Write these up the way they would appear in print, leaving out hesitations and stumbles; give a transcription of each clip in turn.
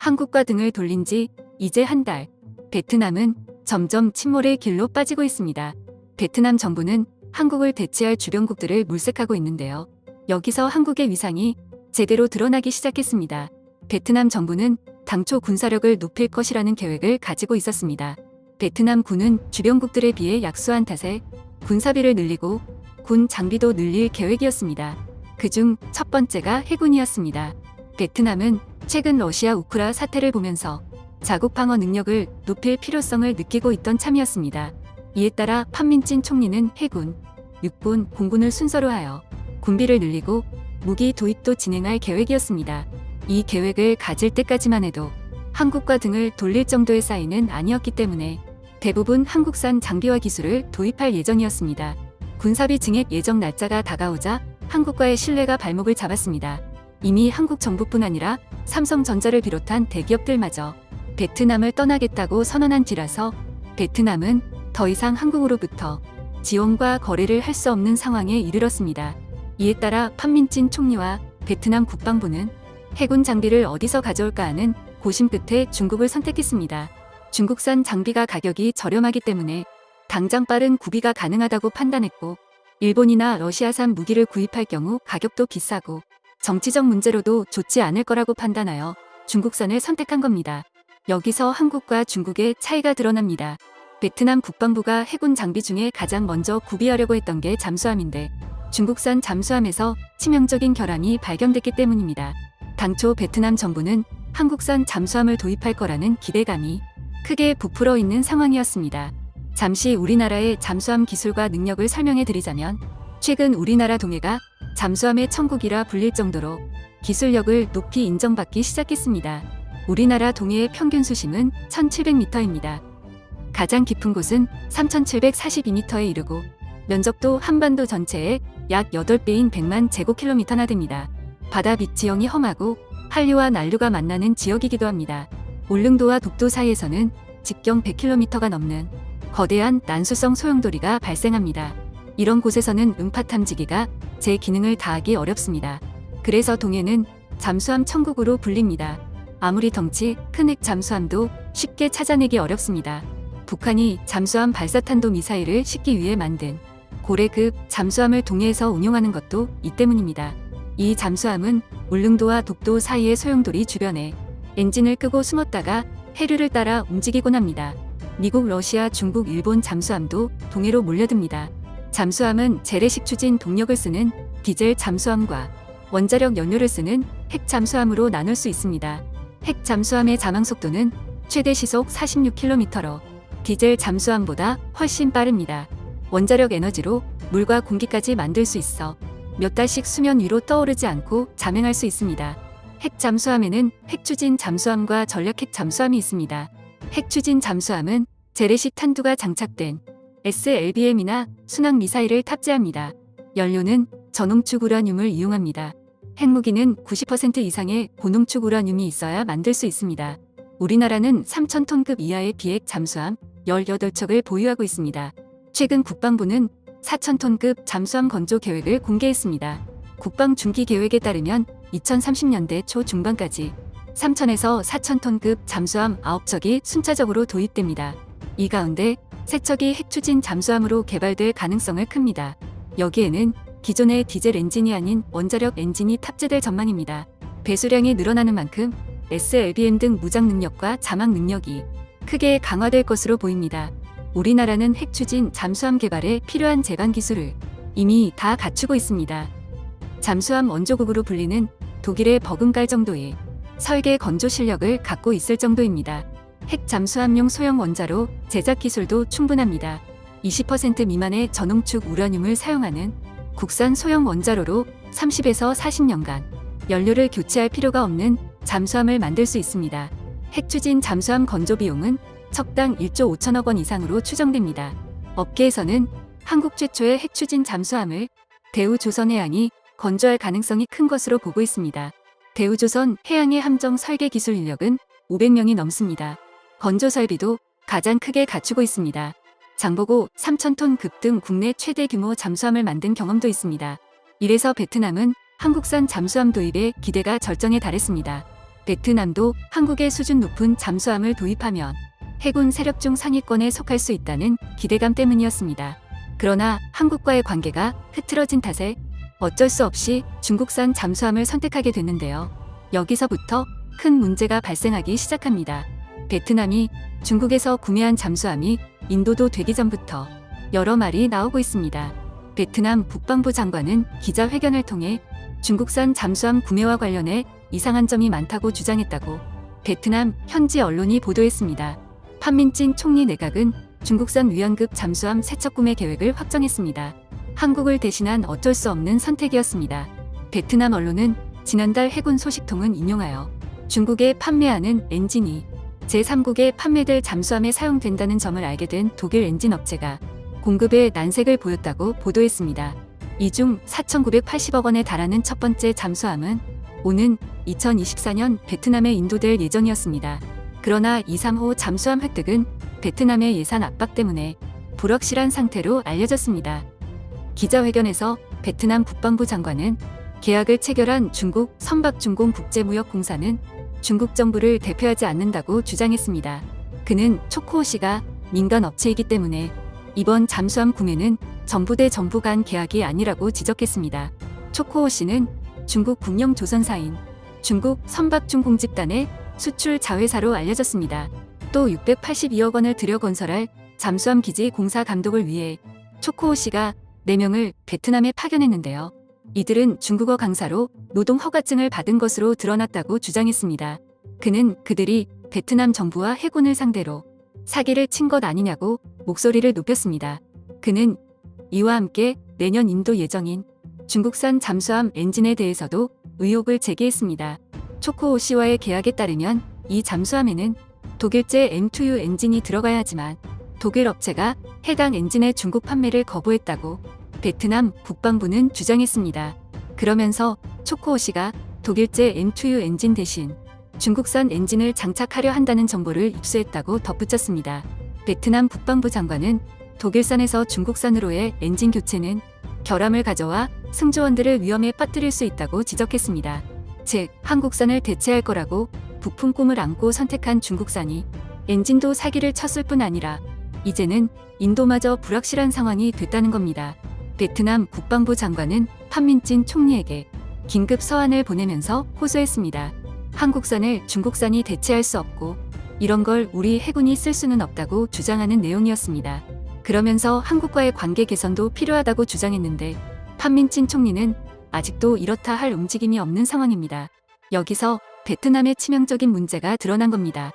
한국과 등을 돌린 지 이제 한 달. 베트남은 점점 침몰의 길로 빠지고 있습니다. 베트남 정부는 한국을 대체할 주변국들을 물색하고 있는데요. 여기서 한국의 위상이 제대로 드러나기 시작했습니다. 베트남 정부는 당초 군사력을 높일 것이라는 계획을 가지고 있었습니다. 베트남 군은 주변국들에 비해 약소한 탓에 군사비를 늘리고 군 장비도 늘릴 계획이었습니다. 그중 첫 번째가 해군이었습니다. 베트남은 최근 러시아 우크라 사태를 보면서 자국 방어 능력을 높일 필요성을 느끼고 있던 참이었습니다. 이에 따라 판민진 총리는 해군, 육군, 공군을 순서로 하여 군비를 늘리고 무기 도입도 진행할 계획이었습니다. 이 계획을 가질 때까지만 해도 한국과 등을 돌릴 정도의 사이는 아니었기 때문에 대부분 한국산 장비와 기술을 도입할 예정이었습니다. 군사비 증액 예정 날짜가 다가오자 한국과의 신뢰가 발목을 잡았습니다. 이미 한국 정부뿐 아니라 삼성전자를 비롯한 대기업들마저 베트남을 떠나겠다고 선언한 뒤라서 베트남은 더 이상 한국으로부터 지원과 거래를 할 수 없는 상황에 이르렀습니다. 이에 따라 판민진 총리와 베트남 국방부는 해군 장비를 어디서 가져올까 하는 고심 끝에 중국을 선택했습니다. 중국산 장비가 가격이 저렴하기 때문에 당장 빠른 구비가 가능하다고 판단했고, 일본이나 러시아산 무기를 구입할 경우 가격도 비싸고 정치적 문제로도 좋지 않을 거라고 판단하여 중국산을 선택한 겁니다. 여기서 한국과 중국의 차이가 드러납니다. 베트남 국방부가 해군 장비 중에 가장 먼저 구비하려고 했던 게 잠수함인데 중국산 잠수함에서 치명적인 결함이 발견됐기 때문입니다. 당초 베트남 정부는 한국산 잠수함을 도입할 거라는 기대감이 크게 부풀어 있는 상황이었습니다. 잠시 우리나라의 잠수함 기술과 능력을 설명해 드리자면, 최근 우리나라 동해가 잠수함의 천국이라 불릴 정도로 기술력을 높이 인정받기 시작했습니다. 우리나라 동해의 평균 수심은 1700m입니다. 가장 깊은 곳은 3742m에 이르고 면적도 한반도 전체의 약 8배인 100만 제곱킬로미터나 됩니다. 바다 밑 지형이 험하고 한류와 난류가 만나는 지역이기도 합니다. 울릉도와 독도 사이에서는 직경 100km가 넘는 거대한 난수성 소용돌이가 발생합니다. 이런 곳에서는 음파 탐지기가 제 기능을 다하기 어렵습니다. 그래서 동해는 잠수함 천국으로 불립니다. 아무리 덩치 큰 핵 잠수함도 쉽게 찾아내기 어렵습니다. 북한이 잠수함 발사탄도 미사일을 싣기 위해 만든 고래급 잠수함을 동해에서 운용하는 것도 이 때문입니다. 이 잠수함은 울릉도와 독도 사이의 소용돌이 주변에 엔진을 끄고 숨었다가 해류를 따라 움직이곤 합니다. 미국, 러시아, 중국, 일본 잠수함도 동해로 몰려듭니다. 잠수함은 재래식 추진 동력을 쓰는 디젤 잠수함과 원자력 연료를 쓰는 핵 잠수함으로 나눌 수 있습니다. 핵 잠수함의 자망 속도는 최대 시속 46km로 디젤 잠수함보다 훨씬 빠릅니다. 원자력 에너지로 물과 공기까지 만들 수 있어 몇 달씩 수면 위로 떠오르지 않고 잠행할 수 있습니다. 핵 잠수함에는 핵추진 잠수함과 전략핵 잠수함이 있습니다. 핵추진 잠수함은 재래식 탄두가 장착된 SLBM이나 순항 미사일을 탑재합니다. 연료는 저농축 우라늄을 이용합니다. 핵무기는 90% 이상의 고농축 우라늄이 있어야 만들 수 있습니다. 우리나라는 3,000톤급 이하의 비핵 잠수함 18척을 보유하고 있습니다. 최근 국방부는 4,000톤급 잠수함 건조 계획을 공개했습니다. 국방 중기 계획에 따르면 2030년대 초 중반까지 3,000에서 4,000톤급 잠수함 9척이 순차적으로 도입됩니다. 이 가운데 3척이 핵추진 잠수함으로 개발될 가능성을 큽니다. 여기에는 기존의 디젤 엔진이 아닌 원자력 엔진이 탑재될 전망입니다. 배수량이 늘어나는 만큼 SLBM 등 무장 능력과 자막 능력이 크게 강화될 것으로 보입니다. 우리나라는 핵추진 잠수함 개발에 필요한 제반 기술을 이미 다 갖추고 있습니다. 잠수함 원조국으로 불리는 독일의 버금갈 정도의 설계 건조 실력을 갖고 있을 정도입니다. 핵 잠수함용 소형 원자로 제작 기술도 충분합니다. 20% 미만의 저농축 우라늄을 사용하는 국산 소형 원자로로 30에서 40년간 연료를 교체할 필요가 없는 잠수함을 만들 수 있습니다. 핵추진 잠수함 건조 비용은 척당 1조 5천억 원 이상으로 추정됩니다. 업계에서는 한국 최초의 핵추진 잠수함을 대우조선해양이 건조할 가능성이 큰 것으로 보고 있습니다. 대우조선 해양의 함정 설계 기술 인력은 500명이 넘습니다. 건조 설비도 가장 크게 갖추고 있습니다. 장보고 3,000톤 급 등 국내 최대 규모 잠수함을 만든 경험도 있습니다. 이래서 베트남은 한국산 잠수함 도입에 기대가 절정에 달했습니다. 베트남도 한국의 수준 높은 잠수함을 도입하면 해군 세력 중 상위권에 속할 수 있다는 기대감 때문이었습니다. 그러나 한국과의 관계가 흐트러진 탓에 어쩔 수 없이 중국산 잠수함을 선택하게 됐는데요. 여기서부터 큰 문제가 발생하기 시작합니다. 베트남이 중국에서 구매한 잠수함이 인도도 되기 전부터 여러 말이 나오고 있습니다. 베트남 국방부 장관은 기자회견을 통해 중국산 잠수함 구매와 관련해 이상한 점이 많다고 주장했다고 베트남 현지 언론이 보도했습니다. 판민진 총리 내각은 중국산 위안급 잠수함 세척 구매 계획을 확정했습니다. 한국을 대신한 어쩔 수 없는 선택이었습니다. 베트남 언론은 지난달 해군 소식통은 인용하여 중국에 판매하는 엔진이 제3국에 판매될 잠수함에 사용된다는 점을 알게 된 독일 엔진 업체가 공급에 난색을 보였다고 보도했습니다. 이 중 4,980억 원에 달하는 첫 번째 잠수함은 오는 2024년 베트남에 인도될 예정이었습니다. 그러나 2, 3호 잠수함 획득은 베트남의 예산 압박 때문에 불확실한 상태로 알려졌습니다. 기자회견에서 베트남 국방부 장관은 계약을 체결한 중국 선박중공국제무역공사는 중국 정부를 대표하지 않는다고 주장했습니다. 그는 초코호시가 민간 업체이기 때문에 이번 잠수함 구매는 정부 대 정부 간 계약이 아니라고 지적했습니다. 초코호시는 중국 국영조선사인 중국 선박중공집단의 수출 자회사로 알려졌습니다. 또 682억 원을 들여 건설할 잠수함 기지 공사 감독을 위해 초코호시가 4명을 베트남에 파견했는데요. 이들은 중국어 강사로 노동 허가증을 받은 것으로 드러났다고 주장했습니다. 그는 그들이 베트남 정부와 해군을 상대로 사기를 친 것 아니냐고 목소리를 높였습니다. 그는 이와 함께 내년 인도 예정인 중국산 잠수함 엔진에 대해서도 의혹을 제기했습니다. 초코호시와의 계약에 따르면 이 잠수함에는 독일제 M2U 엔진이 들어가야 하지만 독일 업체가 해당 엔진의 중국 판매를 거부했다고 베트남 국방부는 주장했습니다. 그러면서 초코호시가 독일제 M2U 엔진 대신 중국산 엔진을 장착하려 한다는 정보를 입수했다고 덧붙였습니다. 베트남 국방부 장관은 독일산에서 중국산으로의 엔진 교체는 결함을 가져와 승조원들을 위험에 빠뜨릴 수 있다고 지적했습니다. 즉, 한국산을 대체할 거라고 부품 꿈을 안고 선택한 중국산이 엔진도 사기를 쳤을 뿐 아니라 이제는 인도마저 불확실한 상황이 됐다는 겁니다. 베트남 국방부 장관은 판민진 총리에게 긴급 서한을 보내면서 호소했습니다. 한국산을 중국산이 대체할 수 없고 이런 걸 우리 해군이 쓸 수는 없다고 주장하는 내용이었습니다. 그러면서 한국과의 관계 개선도 필요하다고 주장했는데 판민진 총리는 아직도 이렇다 할 움직임이 없는 상황입니다. 여기서 베트남의 치명적인 문제가 드러난 겁니다.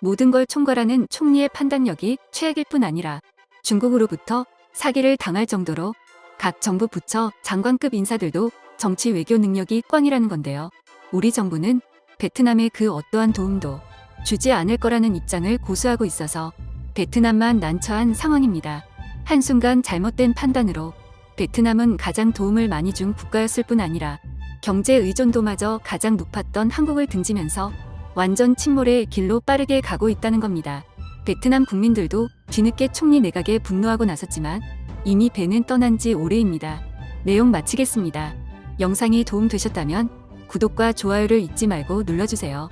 모든 걸 총괄하는 총리의 판단력이 최악일 뿐 아니라 중국으로부터 사기를 당할 정도로 각 정부 부처 장관급 인사들도 정치 외교 능력이 꽝이라는 건데요. 우리 정부는 베트남에 그 어떠한 도움도 주지 않을 거라는 입장을 고수하고 있어서 베트남만 난처한 상황입니다. 한순간 잘못된 판단으로 베트남은 가장 도움을 많이 준 국가였을 뿐 아니라 경제 의존도마저 가장 높았던 한국을 등지면서 완전 침몰의 길로 빠르게 가고 있다는 겁니다. 베트남 국민들도 뒤늦게 총리 내각에 분노하고 나섰지만 이미 배는 떠난 지 오래입니다. 내용 마치겠습니다. 영상이 도움되셨다면 구독과 좋아요를 잊지 말고 눌러주세요.